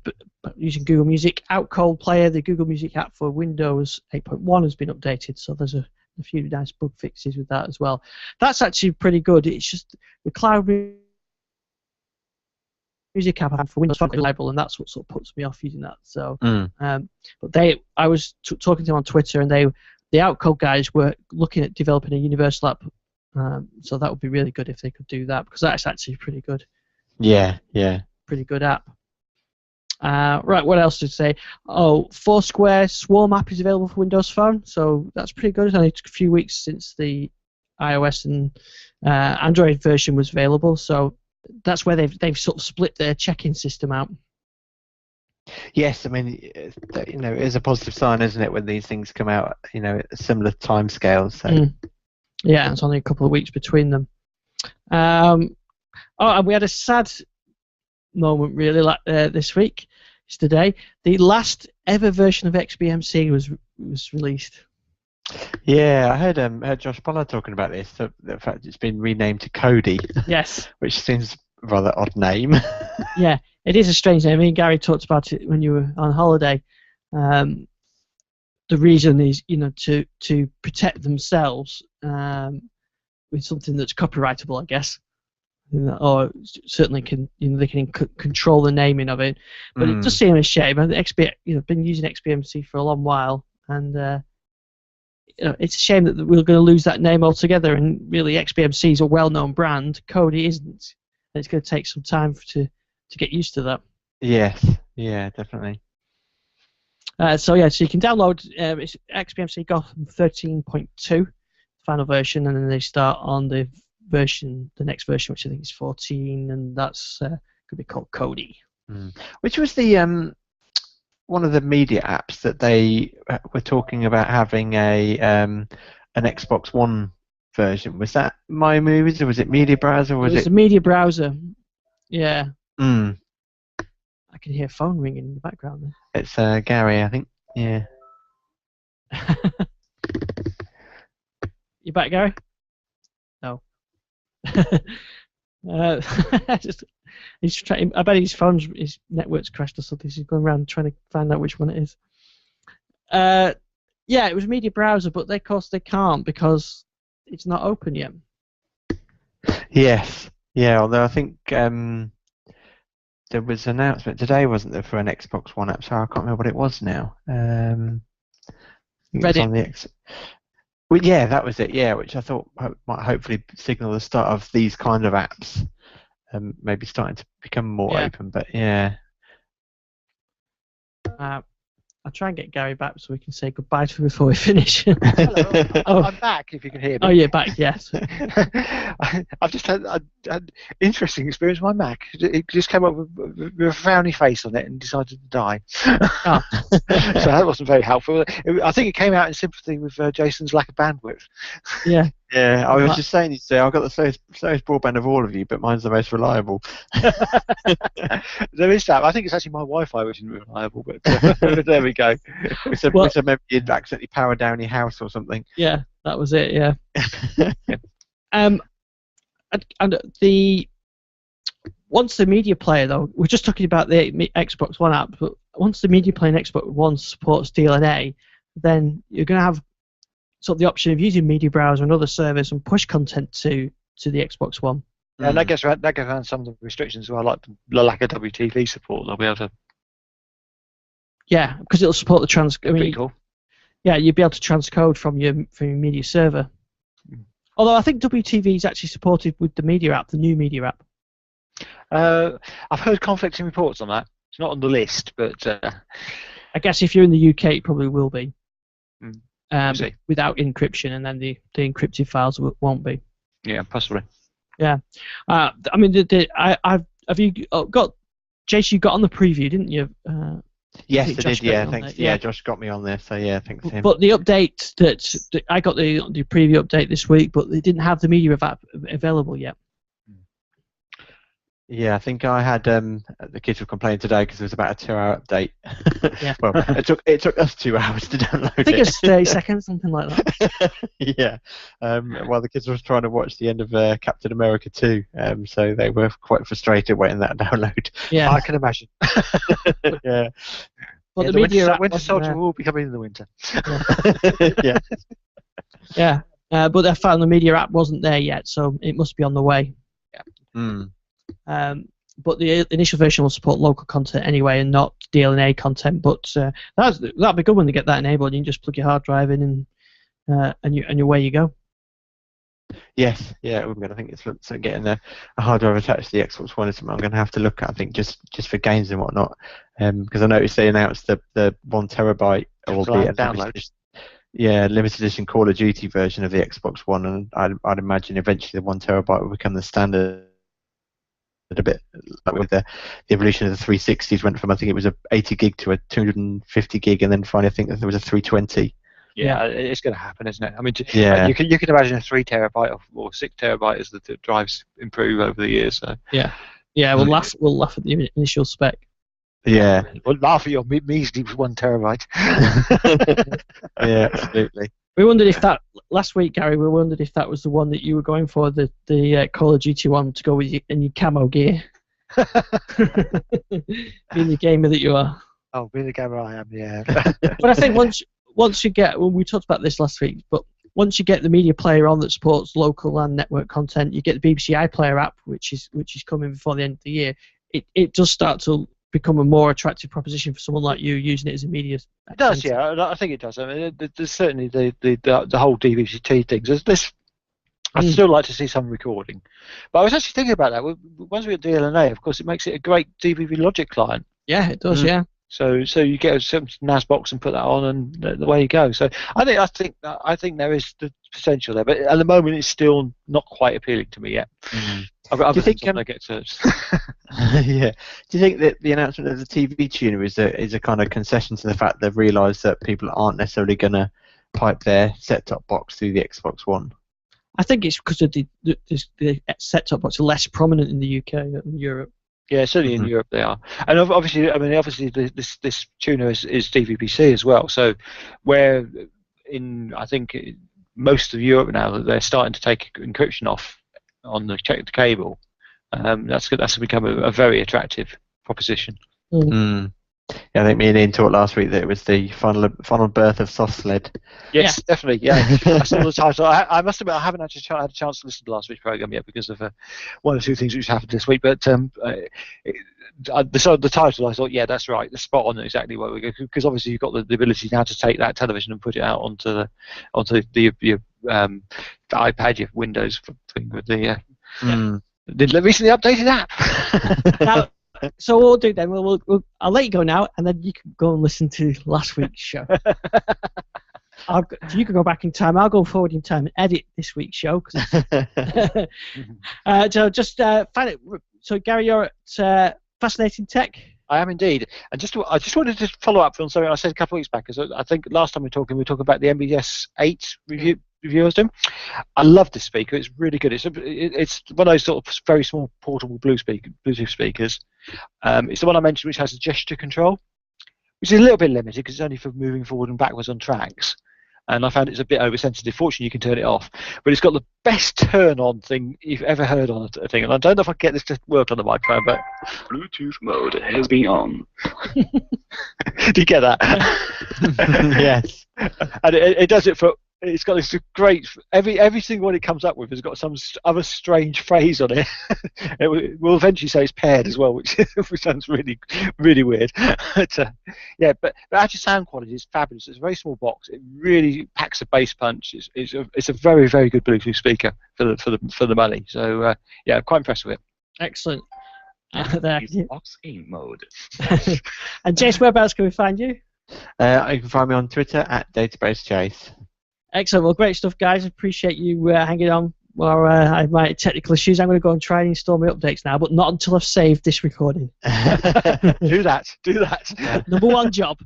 S1: using Google Music. Outcold Player, the Google Music app for Windows 8.1 has been updated, so there's a few nice bug fixes with that as well. That's actually pretty good. It's just the cloud music app I have for Windows Phone is reliable, and that's what sort of puts me off using that. So, but I was talking to them on Twitter, and the Outcold guys were looking at developing a universal app. So that would be really good if they could do that, because that's actually pretty good.
S3: Yeah.
S1: Pretty good app. Right, what else to say? Foursquare Swarm app is available for Windows Phone, so that's pretty good. It's only a few weeks since the iOS and Android version was available, so that's where they've sort of split their check-in system out.
S3: Yes, I mean, it is a positive sign, isn't it, when these things come out, at similar timescales. So.
S1: Yeah, it's only a couple of weeks between them. And we had a sad moment really this week. It's today. The last ever version of XBMC was released.
S3: Yeah, I heard Josh Pollard talking about this. The fact it's been renamed to Kodi.
S1: Yes.
S3: Which seems a rather odd name.
S1: Yeah, it is a strange name. Me and Gary talked about it when you were on holiday. the reason is, to protect themselves with something that's copyrightable, I guess, or certainly they can control the naming of it. But it does seem a shame. I think been using XBMC for a long while, and it's a shame that we're going to lose that name altogether. And really, XBMC is a well-known brand. Kodi isn't, and it's going to take some time to get used to that.
S3: Yes, yeah, definitely.
S1: So you can download it's XBMC Gotham 13.2, final version, and then they start on the next version, which I think is 14, and that's could be called Kodi.
S3: Which was the one of the media apps that they were talking about having an Xbox One version? Was that My Movies, or was it Media Browser? Or
S1: it was a Media Browser. Yeah. I can hear a phone ringing in the background there.
S3: It's Gary, I think. Yeah.
S1: You back, Gary? No. He's trying. I bet his network's crashed or something. So he's going around trying to find out which one it is. Yeah, it was Media Browser, but of course they can't because it's not open yet.
S3: Yes. Yeah. Although I think there was an announcement today, wasn't there, for an Xbox One app? So I can't remember what it was now.
S1: Reddit.
S3: On the well, yeah, that was it. Yeah, which I thought might hopefully signal the start of these kind of apps, maybe starting to become more open. But yeah.
S1: I'll try and get Gary back so we can say goodbye to him before we finish.
S2: Hello, I'm back, if you can hear me.
S1: Oh, you're back, yes.
S2: I've just had an interesting experience with my Mac. It just came up with a frowny face on it and decided to die.
S1: Oh.
S2: So that wasn't very helpful. I think it came out in sympathy with Jason's lack of bandwidth.
S1: Yeah.
S3: Yeah, I was just saying, I've got the slowest broadband of all of you, but mine's the most reliable.
S2: There is that. I think it's actually my Wi-Fi which isn't reliable, but there we go.
S3: So maybe you'd accidentally power down your house or something.
S1: Yeah, that was it. Yeah. And once the media player, though, we're just talking about the Xbox One app, but once the media player in Xbox One supports DLNA, then you're going to have sort of the option of using Media Browser and other service and push content to the Xbox One.
S2: Yeah, and that gets around some of the restrictions as well, like the lack of WTV support. They'll be able to.
S1: Yeah, because it'll support the
S2: Pretty cool.
S1: Yeah, you'll be able to transcode from your media server. Although I think WTV is actually supported with the media app, the new media app.
S2: I've heard conflicting reports on that. It's not on the list, but
S1: I guess if you're in the UK, it probably will be. Without encryption, and then the encrypted files won't be.
S2: Yeah, possibly.
S1: Yeah, I mean, have you got, Jason? You got on the preview, didn't you?
S3: Yes, I did. Yeah, thanks. Yeah, Josh got me on there, so yeah, thanks to him.
S1: But the update that I got the preview update this week, but they didn't have the media app available yet.
S3: Yeah, I think I had the kids were complaining today because it was about a 2-hour update.
S1: Yeah.
S3: Well, it took us 2 hours to download it.
S1: I think it's 30 seconds, something like that.
S3: Yeah. While the kids were trying to watch the end of Captain America 2, so they were quite frustrated waiting that download.
S1: Yeah,
S2: I can imagine.
S3: Yeah.
S1: But the
S2: Winter Soldier will be coming in the winter.
S3: Yeah.
S1: Yeah. But I found the media app wasn't there yet, so it must be on the way.
S3: Yeah.
S1: But the initial version will support local content anyway, and not DLNA content. But that'll be good when they get that enabled. You can just plug your hard drive in, and away you go.
S3: Yes, yeah, it would be good. I think it's getting a hard drive attached to the Xbox One is something I'm going to have to look at. I think just for games and whatnot, because I noticed they announced the 1 terabyte or the download. Yeah, limited edition Call of Duty version of the Xbox One, and I'd imagine eventually the 1 terabyte will become the standard. A bit like with the evolution of the 360s, went from, I think it was a 80 gig to a 250 gig, and then finally I think that there was a 320.
S2: Yeah, it's going to happen, isn't it? I mean,
S3: yeah.
S2: You can imagine a 3 terabyte or 6 terabyte as the drives improve over the years. So
S1: yeah, we'll laugh at the initial spec.
S3: Yeah,
S2: we'll laugh at your measly 1 terabyte.
S3: Yeah, absolutely.
S1: We wondered if that last week, Gary. We wondered if that was the one that you were going for, the Call of Duty one, to go with in your camo gear. Being the gamer that you are.
S2: Oh, being the gamer I am, yeah.
S1: But I think once you get, well, we talked about this last week, but once you get the media player on that supports local and network content, you get the BBC iPlayer app, which is coming before the end of the year. It does start to become a more attractive proposition for someone like you using it as a media.
S2: It does, yeah. I think it does. I mean, there's certainly the whole DVB-T thing. I'd still like to see some recording, but I was actually thinking about that. Once we get DLNA, of course, it makes it a great DVB Logic client.
S1: Yeah, it does. Yeah.
S2: So you get a NAS box and put that on, and the way you go. So I think there is the potential there, but at the moment it's still not quite appealing to me yet. I've got other things I get searched.
S3: Yeah. Do you think that the announcement of the TV tuner is a kind of concession to the fact they've realised that people aren't necessarily going to pipe their set-top box through the Xbox One?
S1: I think it's because of the set-top box are less prominent in the UK and Europe.
S2: Yeah, certainly in Europe they are, and obviously this tuner is DVB-C as well. So where I think most of Europe now they're starting to take encryption off on the cable, that's become a very attractive proposition.
S3: Yeah, I think me and Ian talked last week that it was the final birth of Soft Sled.
S2: Yes, definitely. Yeah, I saw the title. I must admit I haven't actually had a chance to listen to last week's program yet because of one or two things which happened this week. But the title, I thought, yeah, that's right. That's spot on exactly where we go, because obviously you've got the ability now to take that television and put it out onto the iPad, your Windows thing with the recently updated app.
S1: Now, so what we'll do then, I'll let you go now, and then you can go and listen to last week's show. You can go back in time. I'll go forward in time and edit this week's show. So just find it. So Gary, you're at Fascinating Tech.
S2: I am indeed, and I just wanted to follow up on something I said a couple of weeks back, because I think last time we were talking about the MBS 8 review I was doing. I love this speaker. It's really good. It's one of those sort of very small portable Bluetooth speakers. It's the one I mentioned, which has a gesture control, which is a little bit limited because it's only for moving forward and backwards on tracks. And I found it's a bit oversensitive. Fortunately, you can turn it off. But it's got the best turn-on thing you've ever heard on a thing. And I don't know if I can get this to work on the microphone, but Bluetooth mode has been on. Do you get that?
S3: Yes.
S2: And it does it for. It's got this great. Every single one it comes up with has got some other strange phrase on it. It will eventually say it's paired as well, which sounds really, really weird. But actually, sound quality is fabulous. It's a very small box. It really packs a bass punch. It's a very, very good Bluetooth speaker for the money. So yeah, I'm quite impressed with it.
S1: Excellent.
S4: Box in mode.
S1: And Jace, whereabouts can we find you?
S3: You can find me on Twitter at DatabaseChase.
S1: Excellent. Well, great stuff, guys. Appreciate you hanging on while I have my technical issues. I'm going to go and try and install my updates now, but not until I've saved this recording.
S2: Do that.
S3: Yeah.
S1: Number one job.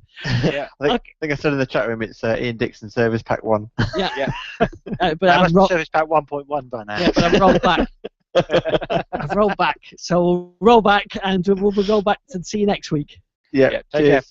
S2: Yeah.
S3: I think I said in the chat room it's Ian Dixon Service Pack 1.
S1: Yeah.
S2: But I'm Service Pack 1.1 by now.
S1: Yeah, but I've rolled back. I've rolled back. So we'll roll back, and we'll go back and see you next week.
S3: Yeah.
S2: Take care.